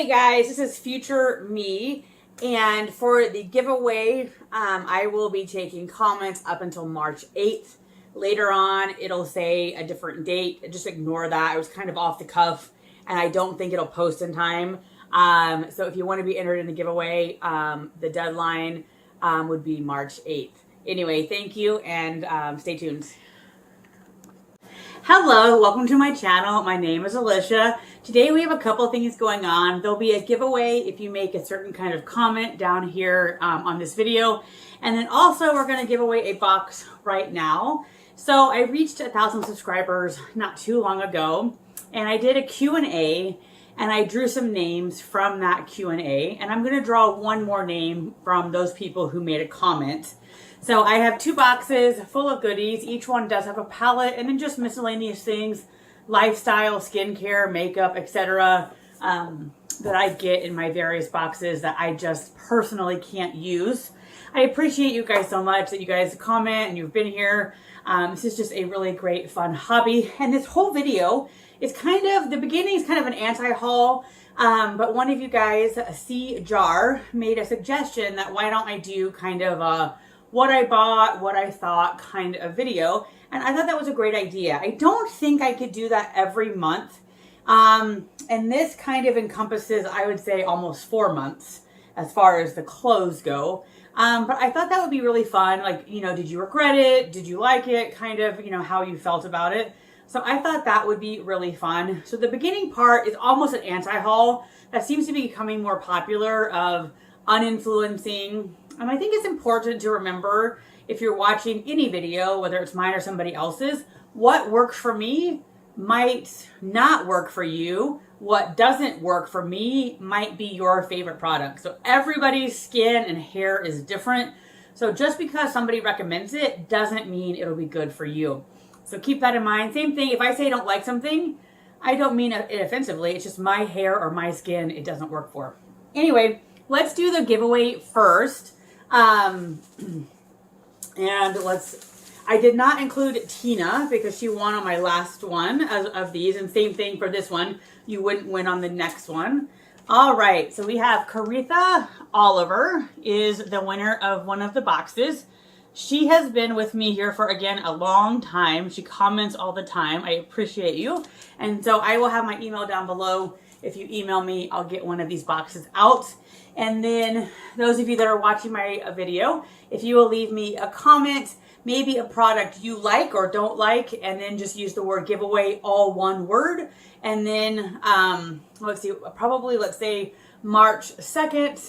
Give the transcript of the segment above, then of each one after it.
Hey guys, this is future me, and for the giveaway, I will be taking comments up until March 8th. Later on, it'll say a different date. Just ignore that. I was kind of off the cuff, and I don't think it'll post in time. So if you want to be entered in the giveaway, the deadline would be March 8th. Anyway, thank you, and stay tuned. Hello, welcome to my channel. My name is Alicia. Today we have a couple things going on. There'll be a giveaway if you make a certain kind of comment down here on this video. And then also we're going to give away a box right now. So I reached 1,000 subscribers not too long ago, and I did a Q&A, and I drew some names from that Q&A, and I'm going to draw one more name from those people who made a comment. So I have 2 boxes full of goodies. Each one does have a palette and then just miscellaneous things, lifestyle, skincare, makeup, etc. That I get in my various boxes that I just personally can't use. I appreciate you guys so much that you guys comment and you've been here. This is just a really great, fun hobby. And this whole video is kind of, the beginning is kind of an anti-haul. But one of you guys, C Jar, made a suggestion that why don't I do kind of a what I bought, what I thought kind of video. And I thought that was a great idea. I don't think I could do that every month. And this kind of encompasses, I would say, almost 4 months as far as the clothes go. But I thought that would be really fun. Like, you know, did you regret it? Did you like it? Kind of, you know, how you felt about it. So I thought that would be really fun. So the beginning part is almost an anti-haul that seems to be becoming more popular of uninfluencing. And I think it's important to remember, if you're watching any video, whether it's mine or somebody else's, what works for me might not work for you. What doesn't work for me might be your favorite product. So everybody's skin and hair is different. So just because somebody recommends it doesn't mean it'll be good for you. So keep that in mind. Same thing, if I say I don't like something, I don't mean it offensively. It's just my hair or my skin it doesn't work for. Anyway, let's do the giveaway first. I did not include Tina because she won on my last one of these, and same thing for this one. You wouldn't win on the next one. All right, so we have Caritha Oliver is the winner of one of the boxes. She has been with me here for, again, a long time. She comments all the time. I appreciate you. And so I will have my email down below. If you email me, I'll get one of these boxes out. And then those of you that are watching my video, if you will leave me a comment, maybe a product you like or don't like, and then just use the word giveaway, all one word. And then, let's see, probably, let's say March 2nd.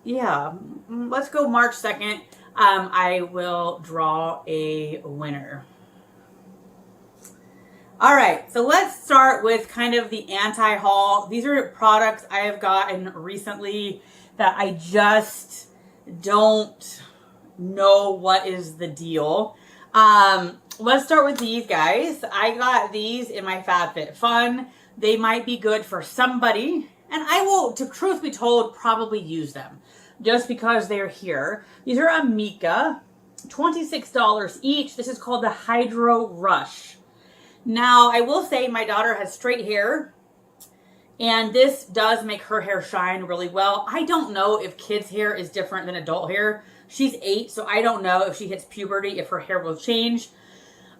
Yeah, let's go March 2nd. I will draw a winner. All right, so let's start with kind of the anti-haul. These are products I have gotten recently that I just don't know what is the deal. Let's start with these guys. I got these in my FabFitFun. They might be good for somebody, and I will, to truth be told, probably use them just because they're here. These are Amika, $26 each. This is called the Hydro Rush. Now, I will say my daughter has straight hair, and this does make her hair shine really well. I don't know if kids' hair is different than adult hair. She's 8, so I don't know if she hits puberty, if her hair will change.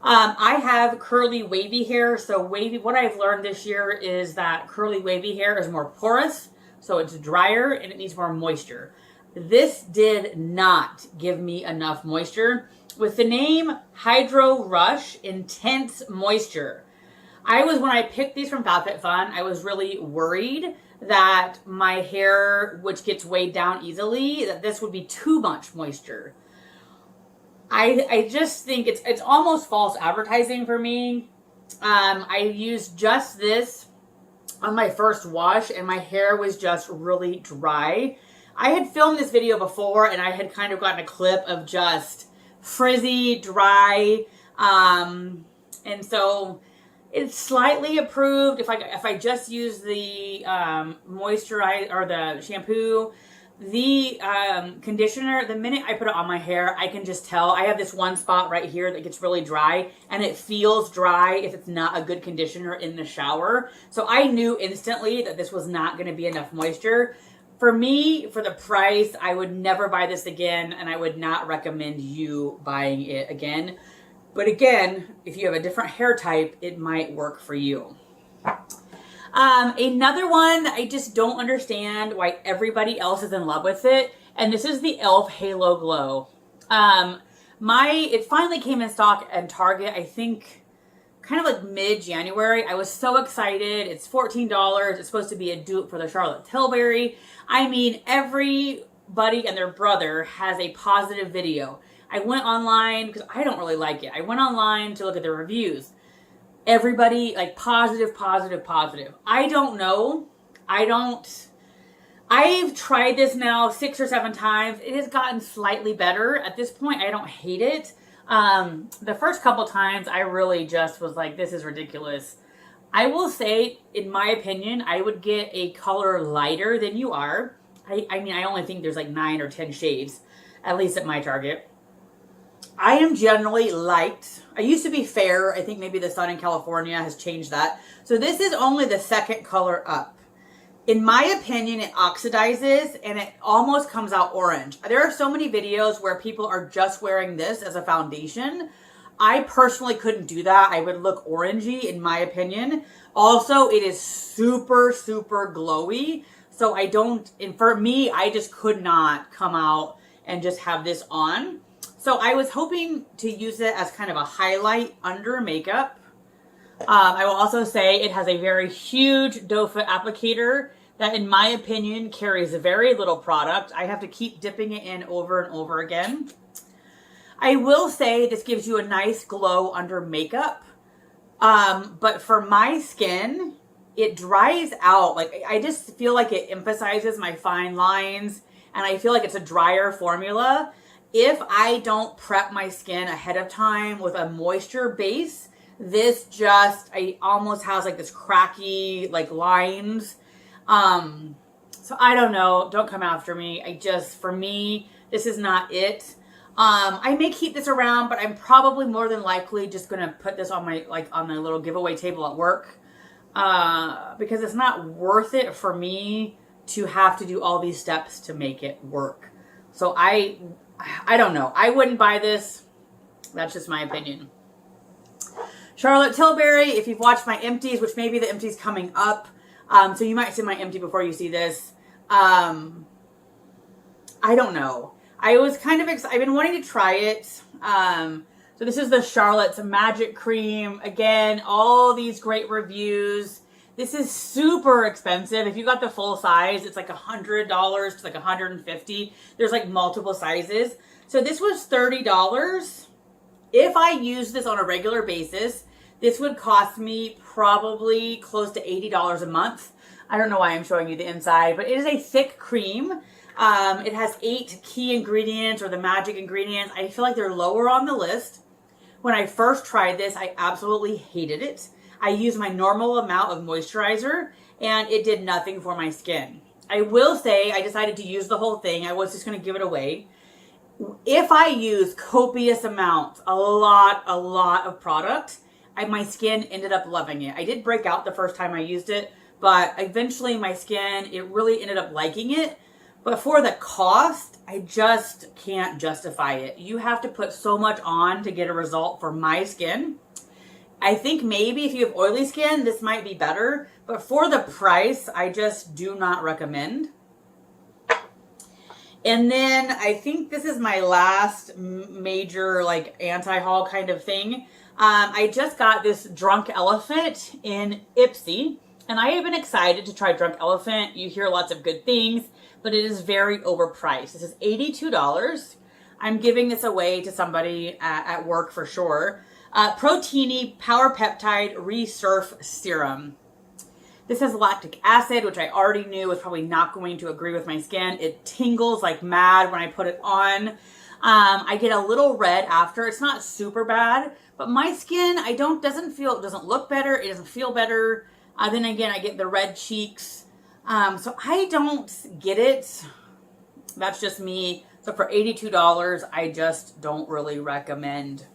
I have curly wavy hair, so what I've learned this year is that curly wavy hair is more porous, so it's drier and it needs more moisture. This did not give me enough moisture. With the name Hydro Rush Intense Moisture, when I picked these from FabFitFun, I was really worried that my hair, which gets weighed down easily, that this would be too much moisture. I just think it's almost false advertising for me. I used just this on my first wash, and my hair was just really dry. I had filmed this video before, and I had kind of gotten a clip of just frizzy, dry, and so it's slightly approved if I just use the moisturizer or the shampoo. The conditioner, the minute I put it on my hair, I can just tell. I have this one spot right here that gets really dry, and it feels dry if it's not a good conditioner in the shower. So I knew instantly that this was not going to be enough moisture. For me, for the price, I would never buy this again, and I would not recommend you buying it again. But again, if you have a different hair type, it might work for you. Another one, I just don't understand why everybody else is in love with it. And this is the e.l.f. Halo Glow. It finally came in stock at Target, I think, kind of like mid-January. I was so excited. It's $14. It's supposed to be a dupe for the Charlotte Tilbury. I mean, everybody and their brother has a positive video. I went online, because I don't really like it. I went online to look at the reviews. Everybody, like, positive, positive, positive. I don't know. I've tried this now 6 or 7 times. It has gotten slightly better. At this point, I don't hate it. The first couple times, I really just was like, this is ridiculous. I will say, in my opinion, I would get a color lighter than you are. I mean, I only think there's like 9 or 10 shades, at least at my Target. I am generally light. I used to be fair. I think maybe the sun in California has changed that. So this is only the second color up. In my opinion, it oxidizes and it almost comes out orange. There are so many videos where people are just wearing this as a foundation. I personally couldn't do that. I would look orangey in my opinion. Also, it is super, super glowy. So for me, I just could not come out and just have this on. So I was hoping to use it as kind of a highlight under makeup. I will also say it has a very huge doe foot applicator that, in my opinion, carries very little product. I have to keep dipping it in over and over again. I will say this gives you a nice glow under makeup. But for my skin, it dries out. Like, I just feel like it emphasizes my fine lines, and I feel like it's a drier formula. If I don't prep my skin ahead of time with a moisture base, this almost has like this cracky, like lines. So I don't know. Don't come after me. For me, this is not it. I may keep this around, but I'm probably more than likely just going to put this on my little giveaway table at work. Because it's not worth it for me to have to do all these steps to make it work. So I don't know. I wouldn't buy this. That's just my opinion. Charlotte Tilbury, if you've watched my empties, which maybe the empty's coming up. So you might see my empty before you see this. I don't know. I was kind of I've been wanting to try it. So this is the Charlotte's Magic Cream. Again, all these great reviews. This is super expensive. If you got the full size, it's like $100 to like $150. There's like multiple sizes. So this was $30. If I use this on a regular basis, this would cost me probably close to $80 a month. I don't know why I'm showing you the inside, but it is a thick cream. It has 8 key ingredients, or the magic ingredients. I feel like they're lower on the list. When I first tried this, I absolutely hated it. I used my normal amount of moisturizer, and it did nothing for my skin. I will say I decided to use the whole thing. I was just going to give it away. If I use copious amounts, a lot of product, my skin ended up loving it. I did break out the first time I used it, but eventually my skin, it really ended up liking it. But for the cost, I just can't justify it. You have to put so much on to get a result for my skin. I think maybe if you have oily skin, this might be better. But for the price, I just do not recommend. And then I think this is my last major like anti-haul kind of thing. I just got this Drunk Elephant in Ipsy. And I have been excited to try Drunk Elephant. You hear lots of good things, but it is very overpriced. This is $82. I'm giving this away to somebody at work for sure. Proteini Power Peptide Resurf Serum. This has lactic acid, which I already knew was probably not going to agree with my skin. It tingles like mad when I put it on. I get a little red after. It's not super bad, but my skin, it doesn't look better. It doesn't feel better. Then again, I get the red cheeks. So I don't get it. That's just me. So for $82, I just don't really recommend.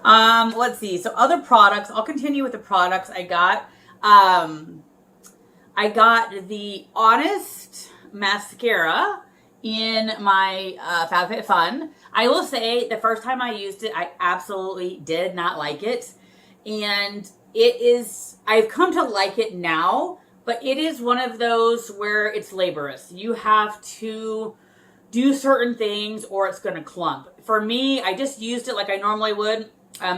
Let's see. So other products, I'll continue with the products I got. I got the Honest mascara in my FabFitFun. I will say the first time I used it, I absolutely did not like it. And I've come to like it now, but it is one of those where it's laborious. You have to do certain things or it's going to clump. For me, I just used it like I normally would.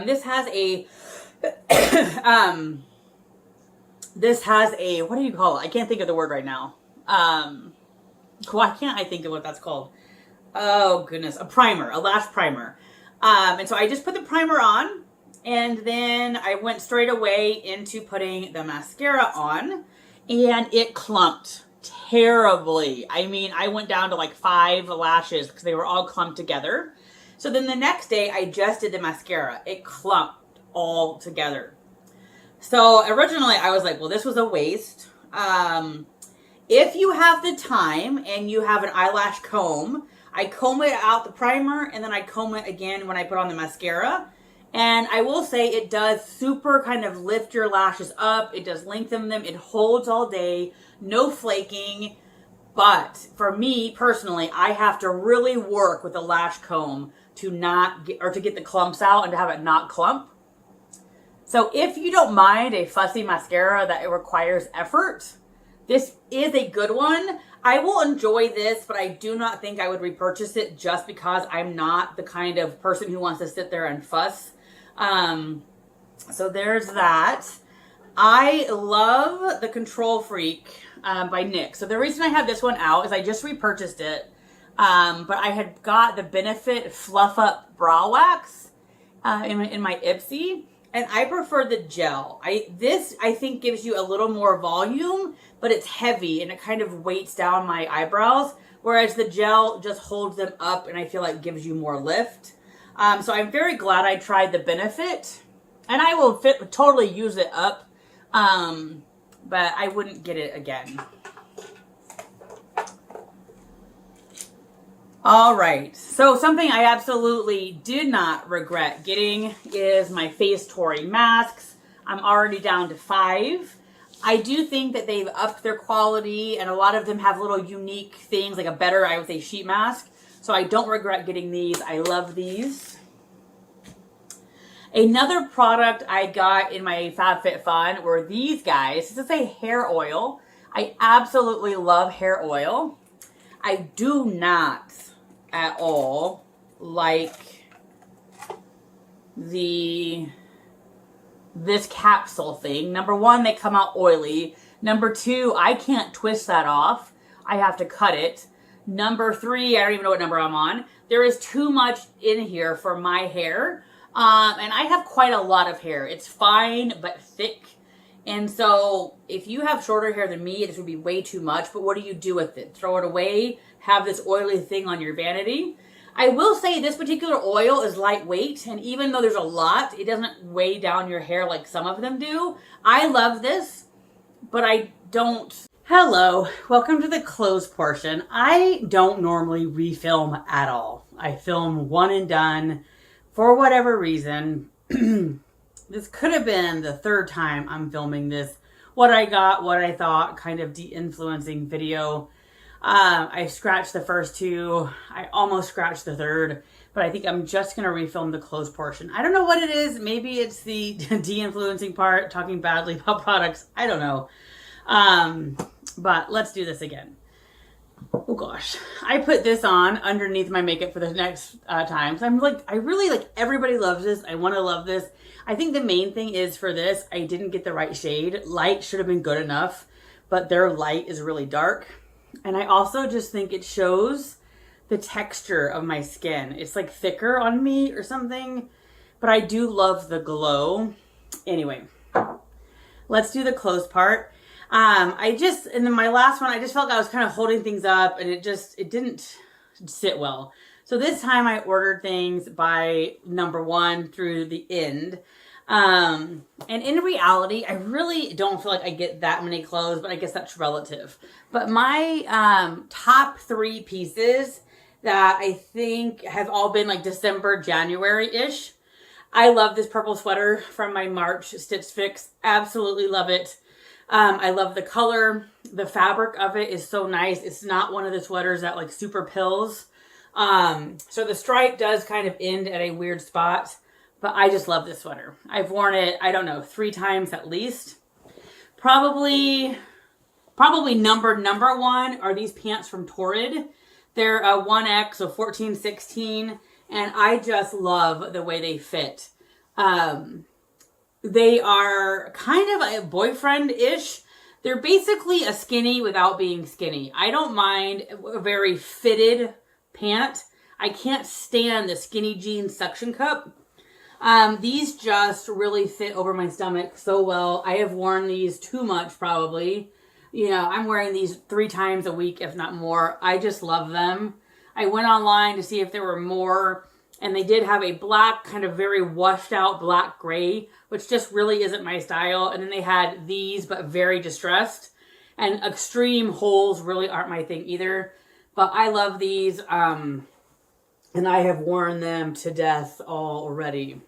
This has a, what do you call it? I can't think of the word right now. Why can't I think of what that's called? Oh goodness, a primer, a lash primer. And so I just put the primer on and then I went straight away into putting the mascara on and it clumped terribly. I mean, I went down to like 5 lashes because they were all clumped together. So then the next day I just did the mascara. It clumped all together. So originally I was like, well, this was a waste. If you have the time and you have an eyelash comb, I comb it out the primer and then I comb it again when I put on the mascara. And I will say it does super kind of lift your lashes up. It does lengthen them. It holds all day. No flaking. But for me personally, I have to really work with the lash comb to get the clumps out and to have it not clump. So if you don't mind a fussy mascara that it requires effort, this is a good one. I will enjoy this, but I do not think I would repurchase it just because I'm not the kind of person who wants to sit there and fuss. So there's that. I love the Control Freak by NYX. So the reason I have this one out is I just repurchased it. But I had got the Benefit Fluff Up Brow Wax in my Ipsy. And I prefer the gel. This, I think, gives you a little more volume, but it's heavy and it kind of weights down my eyebrows. Whereas the gel just holds them up and I feel like gives you more lift. So I'm very glad I tried the Benefit. And I will totally use it up. But I wouldn't get it again. All right, so something I absolutely did not regret getting is my Face Tory masks. I'm already down to 5. I do think that they've upped their quality and a lot of them have little unique things, like a better, I would say, sheet mask. So I don't regret getting these. I love these. Another product I got in my FabFitFun were these guys. This is a hair oil. I absolutely love hair oil. I do not at all like this capsule thing. Number 1, they come out oily. Number 2, I can't twist that off. I have to cut it. Number 3, I don't even know what number I'm on. There is too much in here for my hair. And I have quite a lot of hair. It's fine, but thick. And so if you have shorter hair than me, this would be way too much. But what do you do with it? Throw it away? Have this oily thing on your vanity? I will say this particular oil is lightweight. And even though there's a lot, it doesn't weigh down your hair like some of them do. I love this, but I don't. Hello, welcome to the close portion. I don't normally refilm at all. I film one and done for whatever reason. This could have been the 3rd time I'm filming this. What I got, what I thought, kind of de-influencing video. I scratched the first 2. I almost scratched the 3rd, but I think I'm just going to refilm the close portion. I don't know what it is. Maybe it's the de-influencing part, talking badly about products. I don't know. But let's do this again. Oh gosh, I put this on underneath my makeup for the next time. So I'm like, I really like, everybody loves this. I want to love this. I think the main thing is for this, I didn't get the right shade. Light should have been good enough, but their light is really dark. And I also just think it shows the texture of my skin. It's like thicker on me or something, but I do love the glow. Anyway, let's do the close part. And then my last one, I just felt like I was kind of holding things up and it didn't sit well. So this time I ordered things by number 1 through the end. And in reality, I really don't feel like I get that many clothes, but I guess that's relative. But my top 3 pieces that I think have all been like December, January-ish. I love this purple sweater from my March Stitch Fix. Absolutely love it. I love the color. The fabric of it is so nice. It's not one of the sweaters that like super pills. So the stripe does kind of end at a weird spot, but I just love this sweater. I've worn it, I don't know, 3 times at least. Probably number 1 are these pants from Torrid. They're a 1X, so 14, 16, and I just love the way they fit. They are kind of a boyfriend-ish. They're basically a skinny without being skinny. I don't mind a very fitted pant. I can't stand the skinny jeans suction cup. These just really fit over my stomach so well. I have worn these too much probably. You know, I'm wearing these 3 times a week, if not more. I just love them. I went online to see if there were more, and they did have a black, kind of very washed out black gray, which just really isn't my style. And then they had these, but very distressed. And extreme holes really aren't my thing either. But I love these, and I have worn them to death already.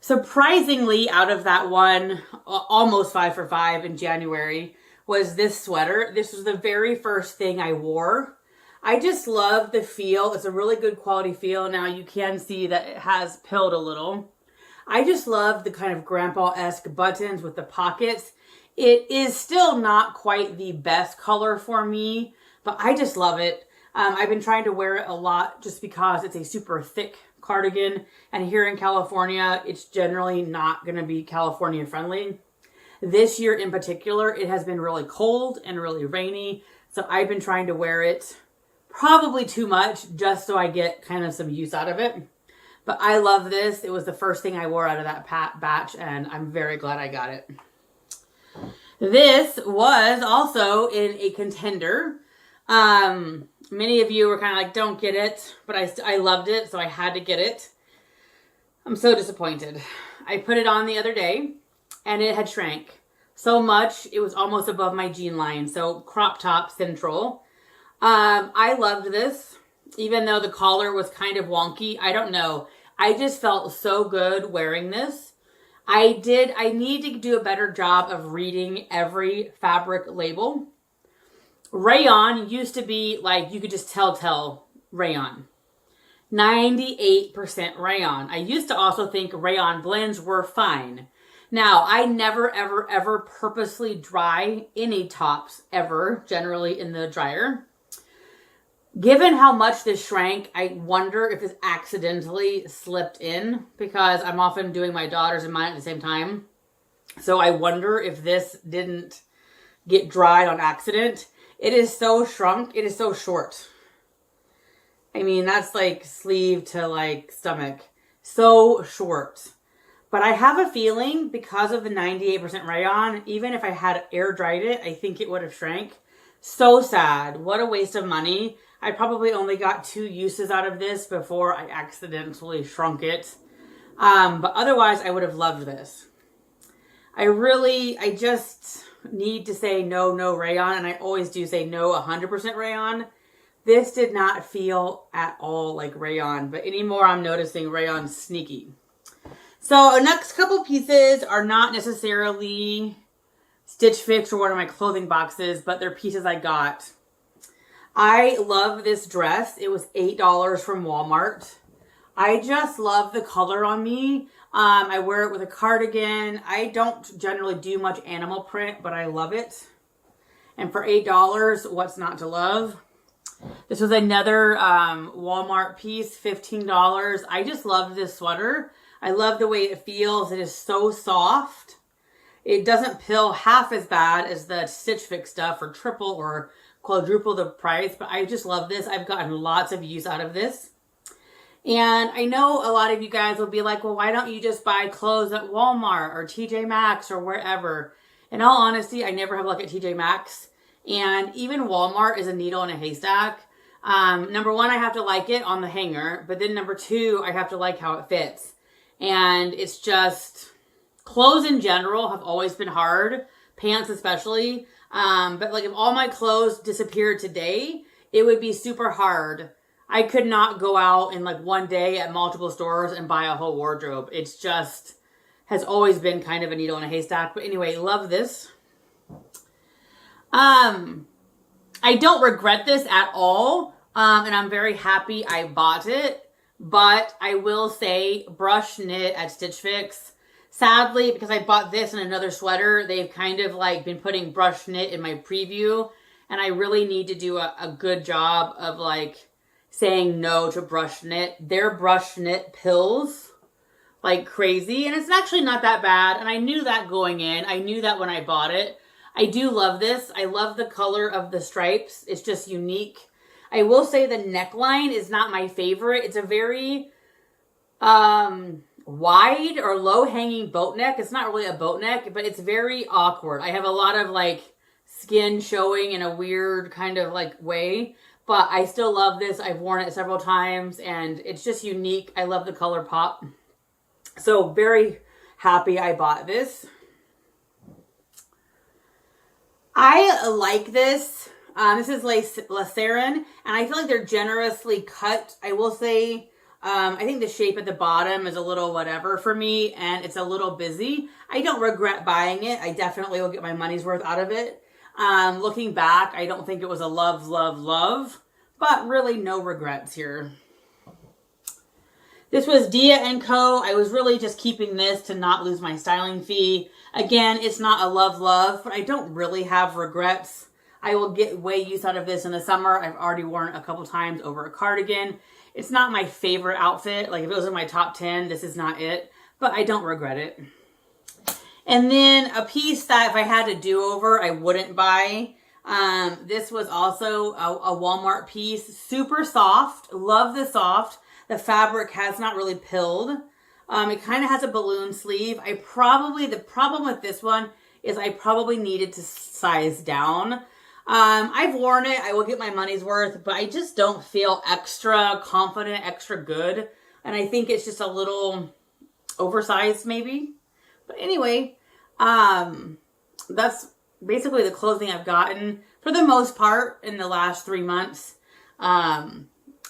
Surprisingly, out of that one, almost 5 for 5 in January, was this sweater. This was the very first thing I wore. I just love the feel. It's a really good quality feel. Now you can see that it has pilled a little. I just love the kind of grandpa-esque buttons with the pockets. It is still not quite the best color for me, but I just love it. I've been trying to wear it a lot just because it's a super thick cardigan, and here in California, it's generally not going to be California friendly. This year in particular, it has been really cold and really rainy, so I've been trying to wear it probably too much just so I get kind of some use out of it. But I love this. It was the first thing I wore out of that batch, and I'm very glad I got it. This was also in a contender. Many of you were kind of like, don't get it, but I loved it, so I had to get it. I'm so disappointed. I put it on the other day, and it had shrank so much, it was almost above my jean line, so crop top central. I loved this, even though the collar was kind of wonky. I don't know. I just felt so good wearing this. I need to do a better job of reading every fabric label. Rayon used to be like, you could just tell rayon. 98% rayon. I used to also think rayon blends were fine. Now, I never, ever purposely dry any tops ever, generally in the dryer. Given how much this shrank, I wonder if this accidentally slipped in, because I'm often doing my daughter's and mine at the same time. So I wonder if this didn't get dried on accident. It is so shrunk. It is so short. I mean, that's like sleeve to like stomach. So short. But I have a feeling because of the 98% rayon, even if I had air dried it, I think it would have shrank. So sad. What a waste of money. I probably only got 2 uses out of this before I accidentally shrunk it. But otherwise, I would have loved this. I just need to say no rayon, and I always do say no 100% rayon. This did not feel at all like rayon, but anymore I'm noticing rayon sneaky. So our next couple pieces are not necessarily Stitch Fix or one of my clothing boxes, but they're pieces I got. I love this dress. It was $8 from Walmart. I just love the color on me. I wear it with a cardigan. I don't generally do much animal print, but I love it. And for $8, what's not to love? This was another Walmart piece, $15. I just love this sweater. I love the way it feels. It is so soft. It doesn't pill half as bad as the Stitch Fix stuff, or triple or quadruple the price, but I just love this. I've gotten lots of use out of this. And I know a lot of you guys will be like, well, why don't you just buy clothes at Walmart or TJ Maxx or wherever? In all honesty, I never have luck at TJ Maxx. And even Walmart is a needle in a haystack. Number one, I have to like it on the hanger. But then number two, I have to like how it fits. And it's just, clothes in general have always been hard, pants especially. But like if all my clothes disappeared today, it would be super hard. I could not go out in like one day at multiple stores and buy a whole wardrobe. It's just has always been kind of a needle in a haystack. But anyway, love this. I don't regret this at all. And I'm very happy I bought it. But I will say brush knit at Stitch Fix. Sadly, because I bought this and another sweater, they've kind of like been putting brush knit in my preview. And I really need to do a good job of like saying no to brush knit. Their brush knit pills like crazy. And it's actually not that bad. And I knew that going in. I knew that when I bought it. I do love this. I love the color of the stripes. It's just unique. I will say the neckline is not my favorite. It's a very wide or low-hanging boat neck. It's not really a boat neck, but it's very awkward. I have a lot of like skin showing in a weird kind of like way, but I still love this. I've worn it several times and it's just unique. I love the color pop. So very happy I bought this. I like this. This is Lacerin, and I feel like they're generously cut. I will say, I think the shape at the bottom is a little whatever for me, and it's a little busy. I don't regret buying it. I definitely will get my money's worth out of it. Looking back, I don't think it was a love, love, love, but really no regrets here. This was Dia & Co. I was really just keeping this to not lose my styling fee. Again, it's not a love, love, but I don't really have regrets. I will get way use out of this in the summer. I've already worn it a couple times over a cardigan. It's not my favorite outfit. Like if it was in my top 10, this is not it, but I don't regret it. And then a piece that if I had to do over, I wouldn't buy. This was also a Walmart piece, super soft. Love the soft. The fabric has not really pilled. It kind of has a balloon sleeve. The problem with this one is I probably needed to size down. I've worn it. I will get my money's worth, but I just don't feel extra confident, extra good. And I think it's just a little oversized maybe. But anyway, that's basically the clothing I've gotten for the most part in the last 3 months.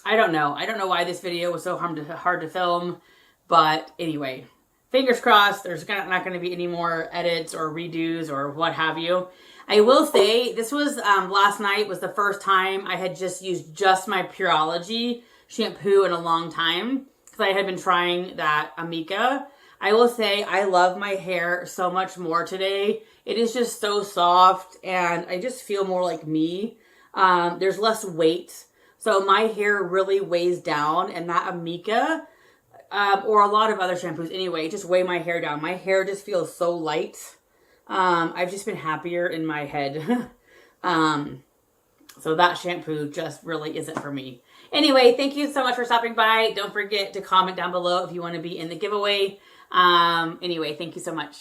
I don't know. I don't know why this video was so hard to film. But anyway, fingers crossed there's not going to be any more edits or redos or what have you. I will say this was last night was the first time I had just used just my Pureology shampoo in a long time because I had been trying that Amika. I will say I love my hair so much more today. It is just so soft and I just feel more like me. There's less weight. So my hair really weighs down, and that Amika, or a lot of other shampoos anyway, just weigh my hair down. My hair just feels so light. I've just been happier in my head. So that shampoo just really isn't for me. Anyway, thank you so much for stopping by. Don't forget to comment down below if you want to be in the giveaway. Anyway, thank you so much.